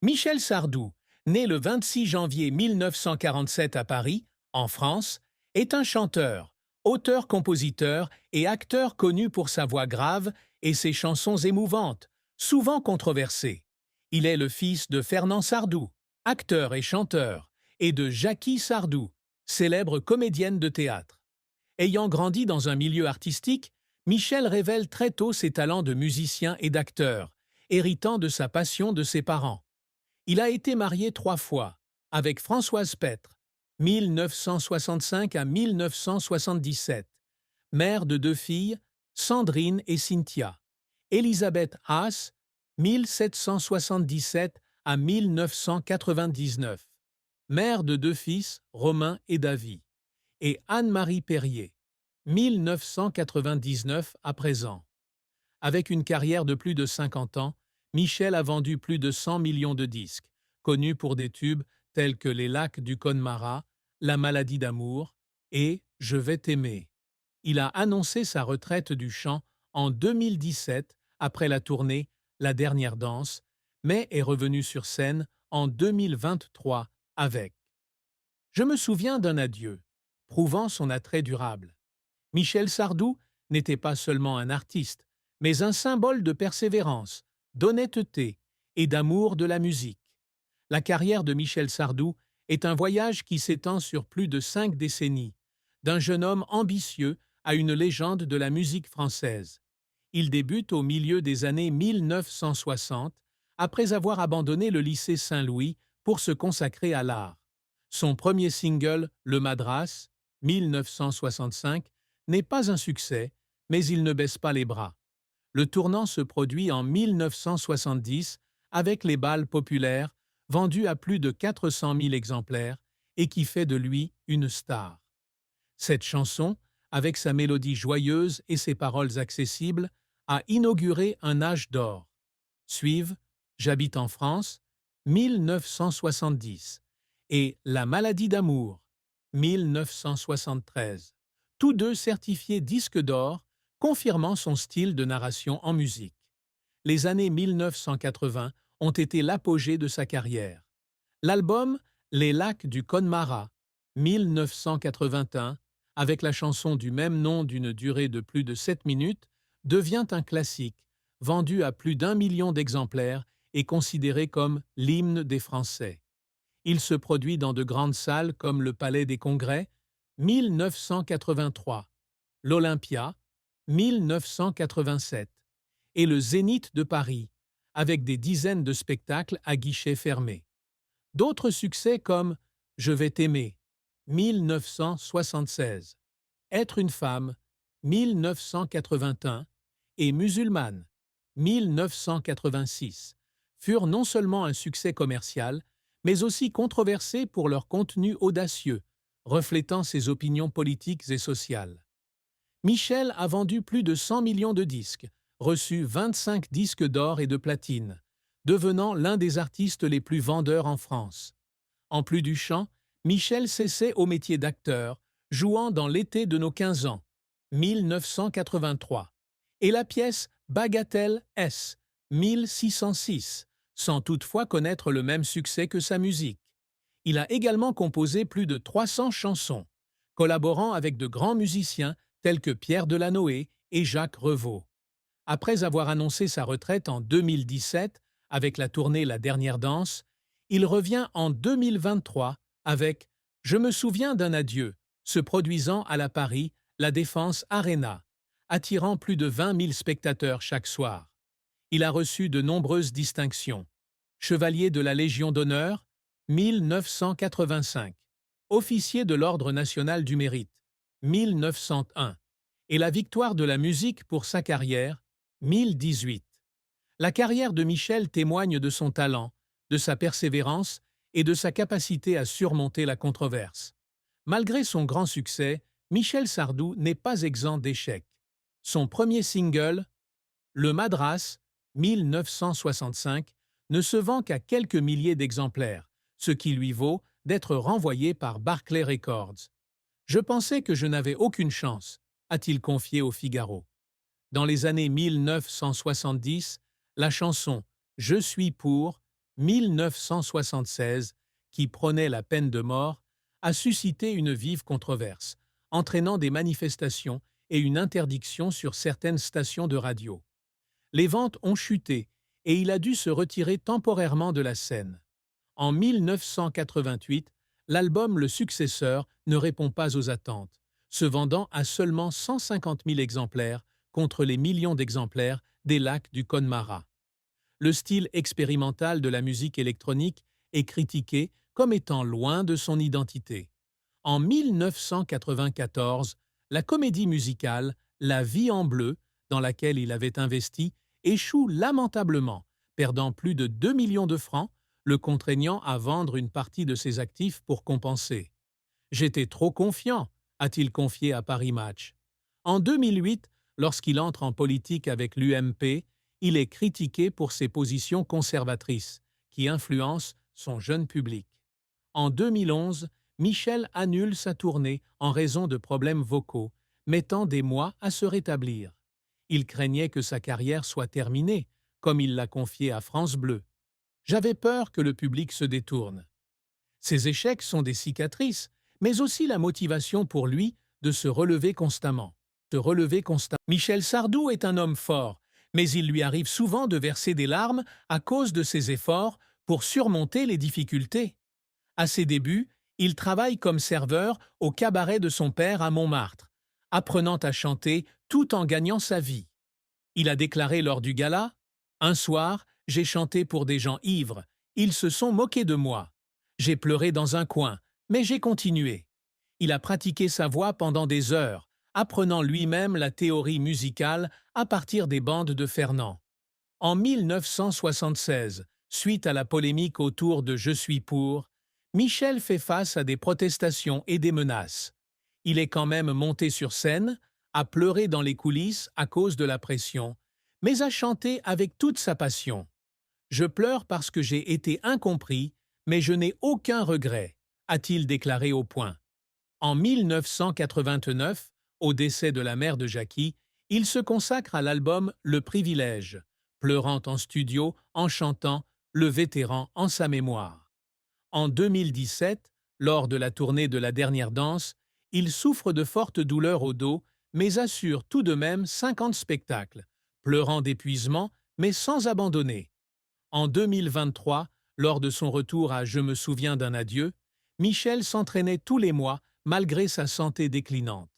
Michel Sardou, né le 26 janvier 1947 à Paris, en France, est un chanteur, auteur-compositeur et acteur connu pour sa voix grave et ses chansons émouvantes, souvent controversées. Il est le fils de Fernand Sardou, acteur et chanteur, et de Jacky Sardou, célèbre comédienne de théâtre. Ayant grandi dans un milieu artistique, Michel révèle très tôt ses talents de musicien et d'acteur, héritant de sa passion de ses parents. Il a été marié 3 fois, avec Françoise Petre, 1965 à 1977, mère de 2 filles, Sandrine et Cynthia, Elisabeth Haas, 1777 à 1999, mère de 2 fils, Romain et David, et Anne-Marie Perrier, 1999 à présent. Avec une carrière de plus de 50 ans, Michel a vendu plus de 100 millions de disques, connus pour des tubes tels que Les Lacs du Connemara, La maladie d'amour et Je vais t'aimer. Il a annoncé sa retraite du chant en 2017 après la tournée La dernière danse, mais est revenu sur scène en 2023 avec Je me souviens d'un adieu, prouvant son attrait durable. Michel Sardou n'était pas seulement un artiste, mais un symbole de persévérance, d'honnêteté et d'amour de la musique. La carrière de Michel Sardou est un voyage qui s'étend sur plus de 5 décennies, d'un jeune homme ambitieux à une légende de la musique française. Il débute au milieu des années 1960, après avoir abandonné le lycée Saint-Louis pour se consacrer à l'art. Son premier single, Le Madras, 1965, n'est pas un succès, mais il ne baisse pas les bras. Le tournant se produit en 1970 avec les bals populaires, vendus à plus de 400 000 exemplaires et qui fait de lui une star. Cette chanson, avec sa mélodie joyeuse et ses paroles accessibles, a inauguré un âge d'or. Suivent J'habite en France, 1970, et La maladie d'amour, 1973. Tous deux certifiés disques d'or, confirmant son style de narration en musique. Les années 1980 ont été l'apogée de sa carrière. L'album Les Lacs du Connemara, 1981, avec la chanson du même nom d'une durée de plus de 7 minutes, devient un classique, vendu à plus d'1 million d'exemplaires et considéré comme l'hymne des Français. Il se produit dans de grandes salles comme le Palais des Congrès, 1983, l'Olympia, 1987, et le Zénith de Paris, avec des dizaines de spectacles à guichets fermés. D'autres succès comme Je vais t'aimer, 1976, Être une femme, 1981, et Musulmane, 1986, furent non seulement un succès commercial, mais aussi controversés pour leur contenu audacieux, reflétant ses opinions politiques et sociales. Michel a vendu plus de 100 millions de disques, reçu 25 disques d'or et de platine, devenant l'un des artistes les plus vendeurs en France. En plus du chant, Michel s'essaie au métier d'acteur, jouant dans L'été de nos 15 ans, 1983, et la pièce Bagatelle S, 1606, sans toutefois connaître le même succès que sa musique. Il a également composé plus de 300 chansons, collaborant avec de grands musiciens tels que Pierre Delanoë et Jacques Revaux. Après avoir annoncé sa retraite en 2017 avec la tournée La dernière danse, il revient en 2023 avec Je me souviens d'un adieu, se produisant à la Paris, La Défense Arena, attirant plus de 20 000 spectateurs chaque soir. Il a reçu de nombreuses distinctions. Chevalier de la Légion d'honneur, 1985. Officier de l'Ordre national du mérite, 1901. Et la victoire de la musique pour sa carrière, 1018. La carrière de Michel témoigne de son talent, de sa persévérance et de sa capacité à surmonter la controverse. Malgré son grand succès, Michel Sardou n'est pas exempt d'échecs. Son premier single, Le Madras, 1965, ne se vend qu'à quelques milliers d'exemplaires, ce qui lui vaut d'être renvoyé par Barclay Records. Je pensais que je n'avais aucune chance, a-t-il confié au Figaro. Dans les années 1970, la chanson Je suis pour 1976, qui prônait la peine de mort, a suscité une vive controverse, entraînant des manifestations et une interdiction sur certaines stations de radio. Les ventes ont chuté et il a dû se retirer temporairement de la scène. En 1988, l'album Le Successeur ne répond pas aux attentes, se vendant à seulement 150 000 exemplaires contre les millions d'exemplaires des lacs du Connemara. Le style expérimental de la musique électronique est critiqué comme étant loin de son identité. En 1994, la comédie musicale La Vie en bleu, dans laquelle il avait investi, échoue lamentablement, perdant plus de 2 millions de francs, le contraignant à vendre une partie de ses actifs pour compenser. « J'étais trop confiant », a-t-il confié à Paris Match. En 2008, lorsqu'il entre en politique avec l'UMP, il est critiqué pour ses positions conservatrices, qui influencent son jeune public. En 2011, Michel annule sa tournée en raison de problèmes vocaux, mettant des mois à se rétablir. Il craignait que sa carrière soit terminée, comme il l'a confié à France Bleu. « J'avais peur que le public se détourne. » Ces échecs sont des cicatrices, mais aussi la motivation pour lui de se relever constamment. Michel Sardou est un homme fort, mais il lui arrive souvent de verser des larmes à cause de ses efforts pour surmonter les difficultés. À ses débuts, il travaille comme serveur au cabaret de son père à Montmartre, apprenant à chanter tout en gagnant sa vie. Il a déclaré lors du gala « Un soir, j'ai chanté pour des gens ivres. Ils se sont moqués de moi. J'ai pleuré dans un coin, mais j'ai continué. » Il a pratiqué sa voix pendant des heures, apprenant lui-même la théorie musicale à partir des bandes de Fernand. En 1976, suite à la polémique autour de « Je suis pour », Michel fait face à des protestations et des menaces. Il est quand même monté sur scène, a pleuré dans les coulisses à cause de la pression, mais a chanté avec toute sa passion. « Je pleure parce que j'ai été incompris, mais je n'ai aucun regret », a-t-il déclaré au Point. En 1989, au décès de la mère de Jackie, il se consacre à l'album Le Privilège, pleurant en studio en chantant Le Vétéran en sa mémoire. En 2017, lors de la tournée de La Dernière Danse, il souffre de fortes douleurs au dos, mais assure tout de même 50 spectacles, pleurant d'épuisement, mais sans abandonner. En 2023, lors de son retour à Je me souviens d'un adieu, Michel s'entraînait tous les mois malgré sa santé déclinante.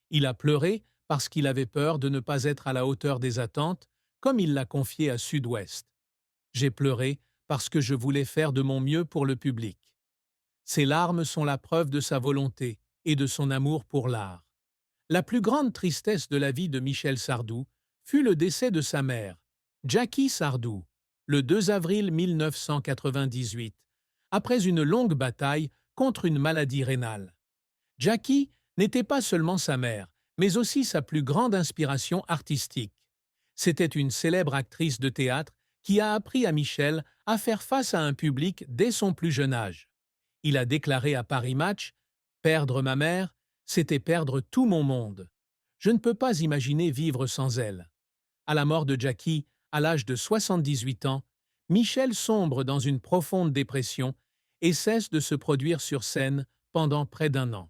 Il a pleuré parce qu'il avait peur de ne pas être à la hauteur des attentes, comme il l'a confié à Sud-Ouest. « J'ai pleuré parce que je voulais faire de mon mieux pour le public. » Ces larmes sont la preuve de sa volonté et de son amour pour l'art. La plus grande tristesse de la vie de Michel Sardou fut le décès de sa mère, Jackie Sardou, le 2 avril 1998, après une longue bataille contre une maladie rénale. Jackie n'était pas seulement sa mère, mais aussi sa plus grande inspiration artistique. C'était une célèbre actrice de théâtre qui a appris à Michel à faire face à un public dès son plus jeune âge. Il a déclaré à Paris Match « Perdre ma mère, c'était perdre tout mon monde. Je ne peux pas imaginer vivre sans elle. » À la mort de Jackie, à l'âge de 78 ans, Michel sombre dans une profonde dépression et cesse de se produire sur scène pendant près d'1 an.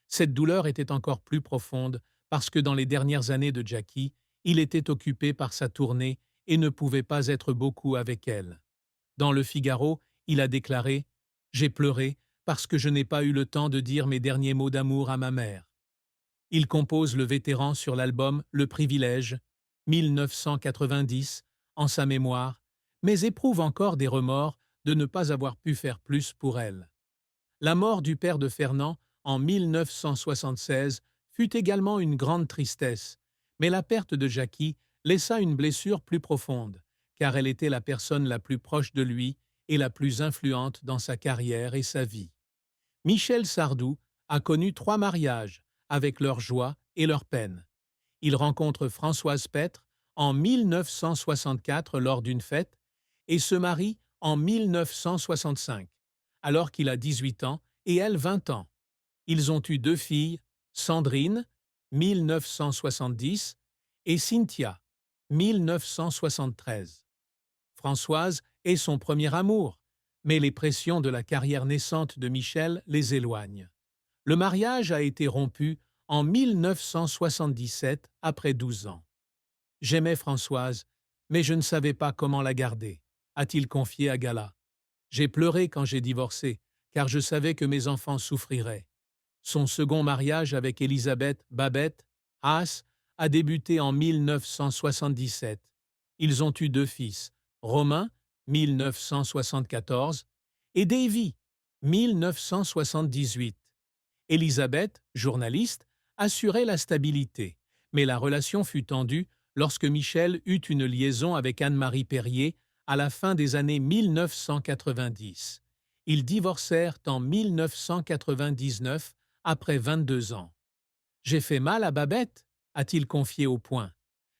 Cette douleur était encore plus profonde parce que dans les dernières années de Jackie, il était occupé par sa tournée et ne pouvait pas être beaucoup avec elle. Dans Le Figaro, il a déclaré « J'ai pleuré parce que je n'ai pas eu le temps de dire mes derniers mots d'amour à ma mère. » Il compose Le Vétéran sur l'album Le Privilège, 1990, en sa mémoire, mais éprouve encore des remords de ne pas avoir pu faire plus pour elle. La mort du père de Fernand, en 1976, fut également une grande tristesse, mais la perte de Jackie laissa une blessure plus profonde, car elle était la personne la plus proche de lui et la plus influente dans sa carrière et sa vie. Michel Sardou a connu 3 mariages, avec leurs joies et leurs peines. Il rencontre Françoise Petre en 1964 lors d'une fête et se marie en 1965, alors qu'il a 18 ans et elle 20 ans. Ils ont eu 2 filles, Sandrine, 1970, et Cynthia, 1973. Françoise est son premier amour, mais les pressions de la carrière naissante de Michel les éloignent. Le mariage a été rompu en 1977 après 12 ans. J'aimais Françoise, mais je ne savais pas comment la garder, a-t-il confié à Gala. J'ai pleuré quand j'ai divorcé, car je savais que mes enfants souffriraient. Son second mariage avec Élisabeth Babette Haas a débuté en 1977. Ils ont eu 2 fils, Romain, 1974, et Davy, 1978. Élisabeth, journaliste, assurait la stabilité, mais la relation fut tendue lorsque Michel eut une liaison avec Anne-Marie Perrier à la fin des années 1990. Ils divorcèrent en 1999 après 22 ans. J'ai fait mal à Babette, a-t-il confié au Point.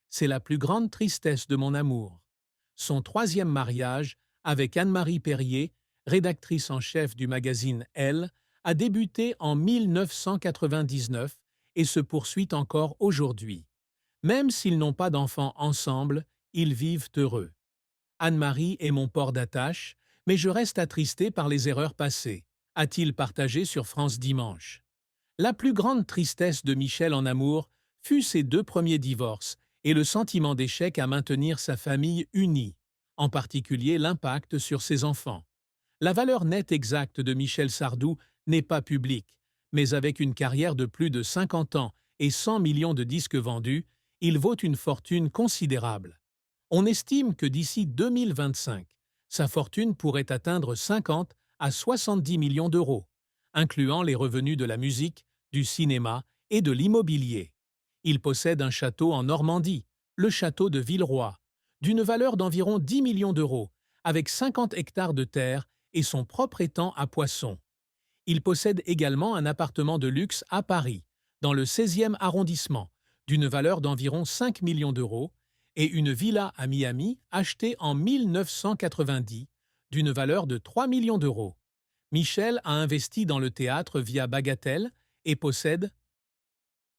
C'est la plus grande tristesse de mon amour. Son troisième mariage, avec Anne-Marie Perrier, rédactrice en chef du magazine Elle, a débuté en 1999 et se poursuit encore aujourd'hui. Même s'ils n'ont pas d'enfants ensemble, ils vivent heureux. Anne-Marie est mon port d'attache, mais je reste attristé par les erreurs passées, a-t-il partagé sur France Dimanche. La plus grande tristesse de Michel en amour fut ses 2 premiers divorces et le sentiment d'échec à maintenir sa famille unie, en particulier l'impact sur ses enfants. La valeur nette exacte de Michel Sardou n'est pas publique, mais avec une carrière de plus de 50 ans et 100 millions de disques vendus, il vaut une fortune considérable. On estime que d'ici 2025, sa fortune pourrait atteindre 50 à 70 millions d'euros, incluant les revenus de la musique, du cinéma et de l'immobilier. Il possède un château en Normandie, le château de Villeroy, d'une valeur d'environ 10 millions d'euros, avec 50 hectares de terre et son propre étang à poissons. Il possède également un appartement de luxe à Paris, dans le 16e arrondissement, d'une valeur d'environ 5 millions d'euros, et une villa à Miami achetée en 1990, d'une valeur de 3 millions d'euros. Michel a investi dans le théâtre via Bagatelle et possède